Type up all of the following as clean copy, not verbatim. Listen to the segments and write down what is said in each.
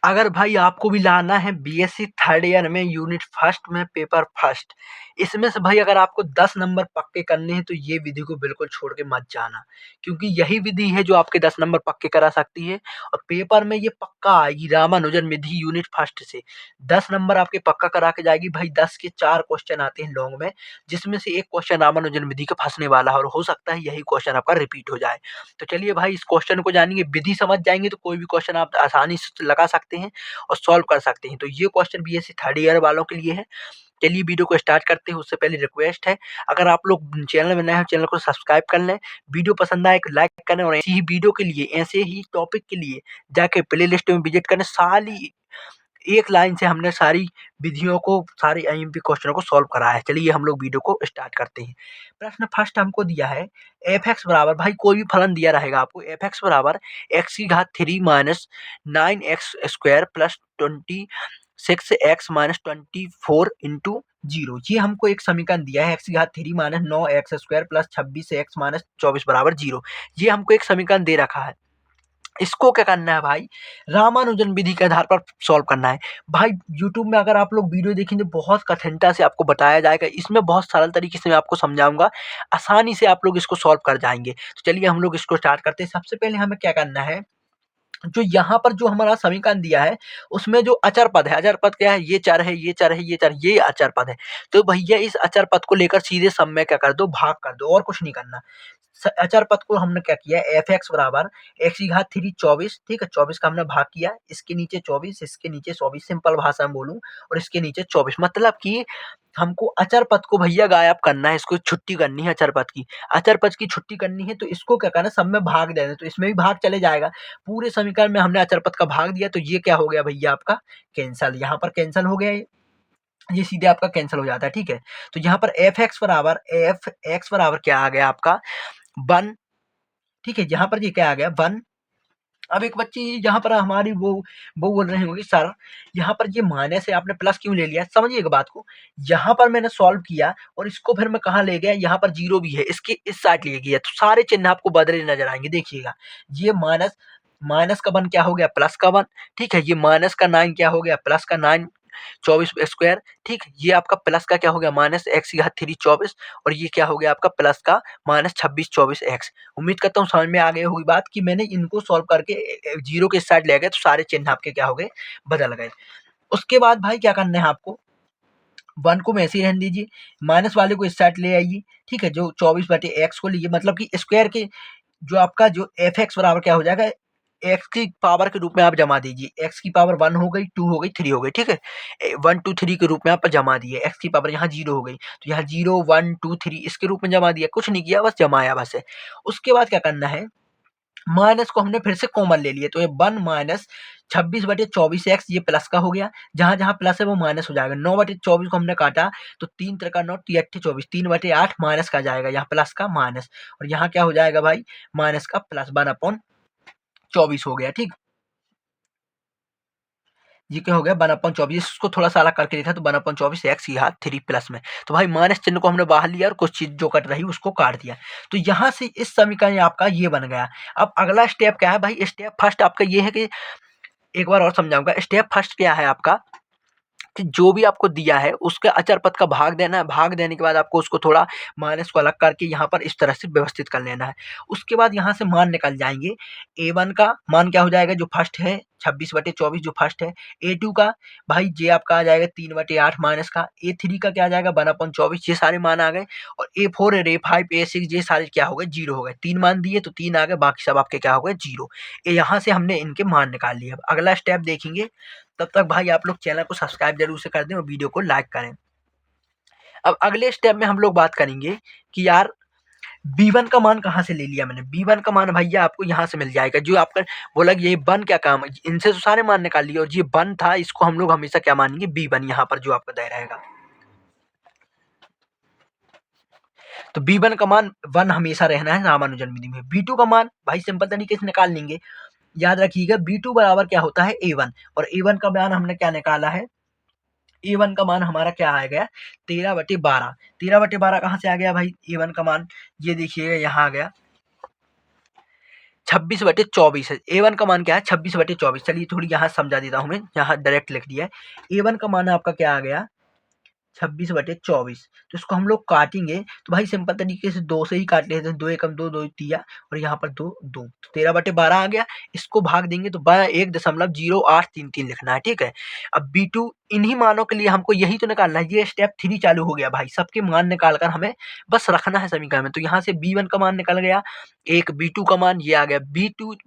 अगर भाई आपको भी लाना है बीएससी थर्ड ईयर में यूनिट फर्स्ट में पेपर फर्स्ट, इसमें से भाई अगर आपको 10 नंबर पक्के करने हैं तो ये विधि को बिल्कुल छोड़ के मत जाना, क्योंकि यही विधि है जो आपके 10 नंबर पक्के करा सकती है। और पेपर में ये पक्का आएगी रामानुजन विधि यूनिट फर्स्ट से 10 नंबर आपके पक्का करा के जाएगी भाई। 10 के 4 क्वेश्चन आते हैं लॉन्ग में, जिसमें से एक क्वेश्चन रामानुजन विधि का फंसने वाला है और हो सकता है यही क्वेश्चन आपका रिपीट हो जाए। तो चलिए भाई इस क्वेश्चन को जानेंगे, विधि समझ जाएंगे तो कोई भी क्वेश्चन आप आसानी से लगा सकते हैं और सॉल्व कर सकते हैं। तो ये क्वेश्चन बीएससी थर्ड ईयर वालों के लिए है। चलिए वीडियो को स्टार्ट करते हैं। उससे पहले रिक्वेस्ट है, अगर आप लोग चैनल में नए हैं चैनल को सब्सक्राइब कर लें, वीडियो पसंद आए लाइक करें और ऐसी ही वीडियो के लिए, ऐसे ही टॉपिक के लिए जाके प्ले लिस्ट में विजिट करें। सारी एक लाइन से हमने सारी विधियों को, सारे आईएमपी क्वेश्चनों को सॉल्व करा है। चलिए हम लोग वीडियो को स्टार्ट करते हैं। प्रश्न फर्स्ट हमको दिया है एफ एक्स बराबर, भाई कोई भी फलन दिया रहेगा आपको, एफ एक्स बराबर एक्स की घात 3 minus 9x² plus 26x minus 24 into 0। ये हमको एक समीकरण दिया है, एक्स की घात 3 minus 9x² plus 26x minus 24 बराबर 0। ये हमको एक समीकरण दे रखा है। इसको क्या करना है भाई, रामानुजन विधि के आधार पर सॉल्व करना है। भाई यूट्यूब में अगर आप लोग वीडियो देखेंगे बहुत कठिनता से आपको बताया जाएगा, इसमें बहुत सरल तरीके से मैं आपको समझाऊंगा, आसानी से आप लोग इसको सॉल्व कर जाएंगे। तो चलिए हम लोग इसको स्टार्ट करते हैं। सबसे पहले हमें क्या करना है, जो यहाँ पर जो हमारा समीकरण दिया है उसमें जो अचर पद है, अचर पद क्या है, ये चर है, ये चर है, ये चर, ये अचर पद है। तो भैया इस अचर पद को लेकर सीधे सब में क्या कर दो, भाग कर दो, और कुछ नहीं करना। अचर पद को हमने क्या किया, एफ एक्स बराबर एक्स की घात 3 24, ठीक है, 24 का हमने भाग किया, इसके नीचे 24, इसके नीचे 24, सिंपल भाषा में बोलूं, और इसके नीचे 24, मतलब कि हमको अचर पद को भैया गायब करना है, इसको छुट्टी करनी है अचर पद की। अचर पद की छुट्टी करनी है तो इसको क्या करना है, सब में भाग देना है, तो इसमें भी भाग चले जाएगा। पूरे समीकरण में हमने अचर पद का भाग दिया तो ये क्या हो गया भैया आपका कैंसल, यहाँ पर कैंसल हो गया, ये सीधे आपका कैंसिल हो जाता है, ठीक है। तो यहाँ पर एफ एक्स बराबर क्या आ गया आपका 1, ठीक है, यहाँ पर ये क्या आ गया 1। अब एक बच्चे यहाँ पर हमारी वो बोल रहे होंगे सर यहाँ पर ये माइनस है, आपने प्लस क्यों ले लिया, समझिएगा बात को। यहाँ पर मैंने सॉल्व किया और इसको फिर मैं कहाँ ले गया, यहाँ पर जीरो भी है, इसके इस साइड ले गया, तो सारे चिन्ह आपको बदले नजर आएंगे। देखिएगा ये माइनस, माइनस का 1 क्या हो गया प्लस का 1, ठीक है, ये माइनस का 9 क्या हो गया प्लस का 9 24 स्क्वायर, ठीक, ये आपका प्लस का क्या हो गया माइनस एक्स की घात 3 24, और ये क्या हो गया आपका प्लस का माइनस 26 24 एक्स। उम्मीद करता हूँ समझ में आ गई होगी बात कि मैंने इनको सॉल्व करके जीरो के साइड ले गए तो सारे चिन्ह आपके क्या हो गए, बदल गए। उसके बाद भाई क्या करना है आपको, 1 को में ऐसे ही रहने दीजिए, माइनस वाले को इस साइड ले आइए, ठीक है, जो 24/x को लीजिए, मतलब कि स्क्वायर के जो आपका जो एफ एक्स बराबर क्या हो जाएगा, एक्स की पावर के रूप में आप जमा दीजिए, एक्स की पावर 1 हो गई, 2 हो गई, 3 हो गई, ठीक है, 1 2 3 के रूप में आप जमा दिए, एक्स की पावर यहाँ 0 हो गई, तो यहाँ 0 1 2 3 इसके रूप में जमा दिया, कुछ नहीं किया, बस जमाया बस है। उसके बाद क्या करना है, माइनस को हमने फिर से कॉमन ले लिया, तो ये 1 माइनस 26/24x, ये प्लस का हो गया, जहां जहां प्लस है वो माइनस हो जाएगा। 9/24 को हमने काटा तो 3 3 का 9 3 8 24, 3/8 माइनस का जाएगा, यहाँ प्लस का माइनस, और यहाँ क्या हो जाएगा भाई माइनस का प्लस, 1/24 हो गया, ठीक। ये क्या हो गया 1/24, इसको थोड़ा सा अलग करके देखा तो 1/24 एक्स की घात 3 प्लस में, तो भाई माइनस चिन्ह को हमने बाहर लिया और कुछ चीज जो कट रही उसको काट दिया। तो यहाँ से इस समीकरण आपका ये बन गया। अब अगला स्टेप क्या है भाई, स्टेप फर्स्ट आपका ये है कि, एक बार और समझाऊंगा, स्टेप फर्स्ट क्या है आपका कि जो भी आपको दिया है उसके अचर पद का भाग देना है, भाग देने के बाद आपको उसको थोड़ा माइनस को अलग करके यहाँ पर इस तरह से व्यवस्थित कर लेना है। उसके बाद यहाँ से मान निकल जाएंगे, a1 का मान क्या हो जाएगा जो फर्स्ट है 26/24 जो फर्स्ट है, a2 का भाई जे आपका आ जाएगा 3/8 माइनस का, a3 का क्या आ जाएगा 1/24, ये सारे मान आ गए, और a4 और a5 a6 ये सारे क्या हो गए जीरो हो गए, 3 मान दिए तो 3 आ गए, बाकी सब आपके क्या हो गए जीरो। यहाँ से हमने इनके मान निकाल लिए। अब अगला स्टेप देखेंगे, तब तक भाई आप लोग चैनल को सब्सक्राइब जरूर से कर दें और वीडियो को लाइक करें। अब अगले स्टेप में हम लोग बात करेंगे कि यार b1 का मान कहाँ से ले लिया मैंने, b1 का मान भैया आपको यहाँ से मिल जाएगा, जो आपका बोला कि ये 1 क्या काम है, इनसे तो सारे मान निकाल लिए, और ये 1 था इसको हम लोग हमेशा क्या मानेंगे b1, यहाँ पर जो आपका दे रहेगा, तो b1 का मान 1 हमेशा रहना है रामानुजन विधि में। b2 का मान भाई सिंपल तरीके से निकाल लेंगे, याद रखिएगा b2 बराबर क्या होता है a1, और a1 का मान हमने क्या निकाला है, a1 का मान हमारा क्या आ गया 13/12, 13/12 कहाँ से आ गया भाई a1 का मान, ये देखिएगा यहाँ आ गया 26/24 है। A1 का मान क्या है 26/24। चलिए थोड़ी यहाँ समझा देता हूँ मैं, यहाँ डायरेक्ट लिख दिया है। A1 का मान आपका क्या आ गया 26/24। तो इसको हम लोग काटेंगे तो भाई सिंपल तरीके से 2 से ही काट लेते हैं। 2 एकम 2, 2 तिया और यहाँ पर 2 2 तो 13/12 आ गया। इसको भाग देंगे तो 1.0833 लिखना है, ठीक है। अब B2 इन्हीं मानों के लिए हमको यही तो निकालना है। ये स्टेप 3 चालू हो गया भाई, सबके मान निकाल कर हमें बस रखना है समीकरण में। तो यहाँ से B1 का मान निकल गया, एक B2 का मान ये आ गया।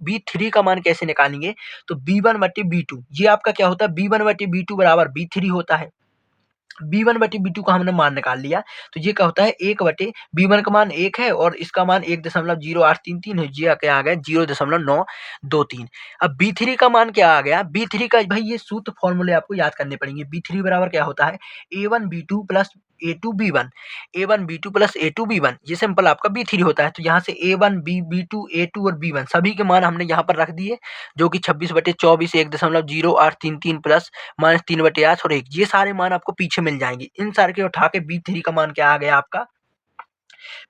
B3 का मान कैसे निकालेंगे तो B1/B2, ये आपका क्या होता है B1/B2 बराबर B3 होता है। B1/B2 का हमने मान निकाल लिया तो ये क्या होता है 1/B1 का मान 1 है और इसका मान 1.0833 है। ये क्या आ गया 0.923। अब B3 का मान क्या आ गया, B3 का भाई ये सूत्र फॉर्मूले आपको याद करने पड़ेंगे। B3 बराबर क्या होता है A1B2 plus A2B1, A1B2 plus A2B1, ये सिंपल आपका B3 होता है। तो यहाँ से A1 B2 A2 और B1 सभी के मान हमने यहाँ पर रख दिए, जो कि 26/24 1.0833 प्लस -3/8 और 1, ये सारे मान आपको पीछे मिल जाएंगे। इन सारे के उठा के B3 का मान क्या आ गया आपका,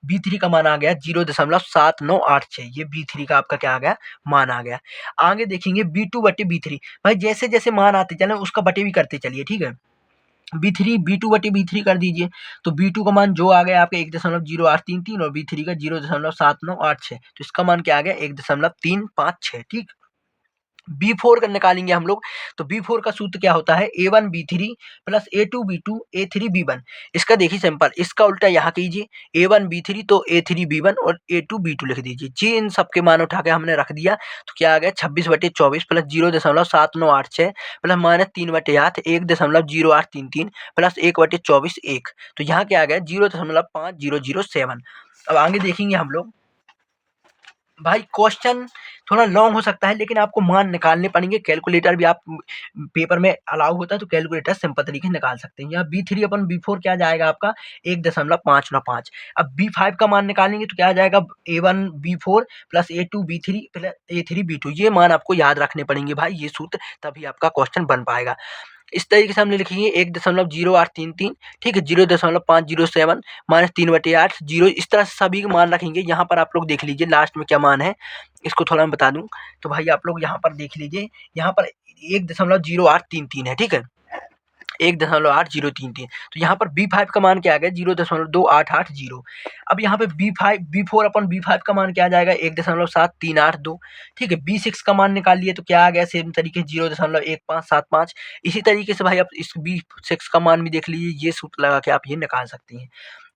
B3 का मान आ गया 0.7986। ये B3 का आपका क्या आ गया मान आ गया। आगे देखेंगे B2/B3, भाई जैसे जैसे मान आते चले उसका बटे भी करते चलिए, ठीक है। B2/B3 कर दीजिए तो B2 का मान जो आ गया आपका 1.0833 और B3 का 0.7986, तो इसका मान क्या आ गया 1.356, ठीक। B4 का निकालेंगे हम लोग तो B4 का सूत्र क्या होता है A1B3 प्लस A2B2 A3B1। इसका देखिए सिंपल, इसका उल्टा यहाँ कीजिए A1B3 तो A3B1 और A2B2 लिख दीजिए। जी इन सबके मान उठा के हमने रख दिया तो क्या आ गया 26/24 प्लस 0.7986 प्लस -3/8 1.0833 प्लस 1/24 1, तो यहाँ क्या आ गया 0.5007। अब आगे देखेंगे हम लोग, भाई क्वेश्चन थोड़ा लॉन्ग हो सकता है लेकिन आपको मान निकालने पड़ेंगे। कैलकुलेटर भी आप पेपर में अलाउ होता है तो कैलकुलेटर सिंपल तरीके से निकाल सकते हैं। यहाँ B3/B4 क्या जाएगा आपका 1.595। अब B5 का मान निकालेंगे तो क्या आ जाएगा A1B4 plus A2B3 plus A3B2। ये मान आपको याद रखने पड़ेंगे भाई, ये सूत्र, तभी आपका क्वेश्चन बन पाएगा। इस तरीके से हमने लिखेंगे 1.0833, ठीक है, 0.507 -3/8 0, इस तरह से सभी के मान रखेंगे। यहाँ पर आप लोग देख लीजिए लास्ट में क्या मान है, इसको थोड़ा मैं बता दूं तो भाई आप लोग यहाँ पर देख लीजिए, यहाँ पर 1.0833 है, ठीक है, 1.8033। तो यहाँ पर B5 का मान क्या आ गया 0.2880। अब यहाँ पे B4/B5 का मान क्या आ जाएगा 1.7382, ठीक है। B6 का मान निकाल लिए तो क्या आ गया सेम तरीके 0.1575। इसी तरीके से भाई आप इस B6 का मान भी देख लीजिए, ये सूत्र लगा के आप ये निकाल सकते हैं।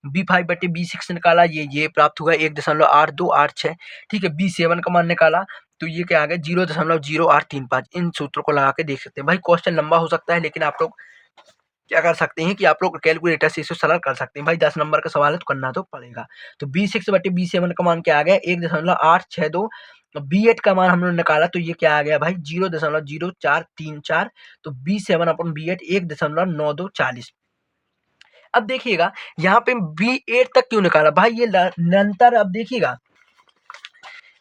B5/B6 निकाला, ये प्राप्त हुआ 1.8286, ठीक है। B7 का मान निकाला तो ये क्या आ गया 0.0835। इन सूत्रों को लगा के देख सकते हैं। भाई क्वेश्चन लंबा हो सकता है लेकिन आप लोग क्या कर सकते हैं कि आप लोग कैलकुलेटर से इसे सरल कर सकते हैं। भाई 10 नंबर का सवाल है तो करना तो पड़ेगा। तो B6/B7 का मान क्या आ गया 1.862। B8 का मान हम लोग निकाला तो ये क्या आ गया भाई 0.0434। तो B7/B8 1.9240। अब देखिएगा यहाँ पे B8 तक क्यों निकाला भाई, ये निरंतर, अब देखिएगा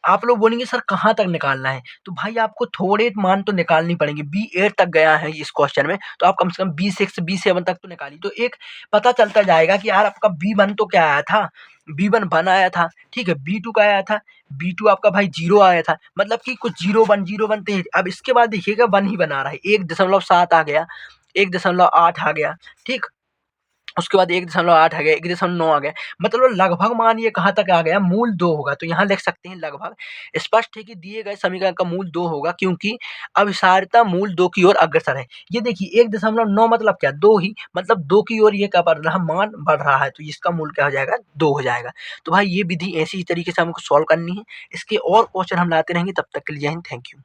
आप लोग बोलेंगे सर कहाँ तक निकालना है, तो भाई आपको थोड़े मान तो निकालनी पड़ेंगे। B8 तक गया है इस क्वेश्चन में तो आप कम से कम B6 B7 तक तो निकालिए, तो एक पता चलता जाएगा कि यार आपका B1 तो क्या आया था, B1 1 आया था, ठीक है। B2 का आया था, B2 आपका भाई 0 आया था, मतलब कि कुछ 0 1 थे। अब इसके बाद देखिएगा 1 ही बना रहा है, 1.7 आ गया, 1.8 आ गया, ठीक। उसके बाद 1.8 आ गया, 1.9 आ गया, मतलब लगभग मान ये कहाँ तक आ गया मूल 2 होगा। तो यहाँ लिख सकते हैं लगभग। स्पष्ट है कि दिए गए समीकरण का मूल 2 होगा क्योंकि अभिसारिता मूल 2 की ओर अग्रसर है। ये देखिए 1.9 मतलब क्या 2 ही, मतलब 2 की ओर ये क्या बढ़ रहा है, मान बढ़ रहा है, तो इसका मूल क्या हो जाएगा 2 हो जाएगा। तो भाई ये विधि ऐसी ही तरीके से हमको सॉल्व करनी है। इसके और क्वेश्चन हम लाते रहेंगे, तब तक के लिए जय हिंद, थैंक यू।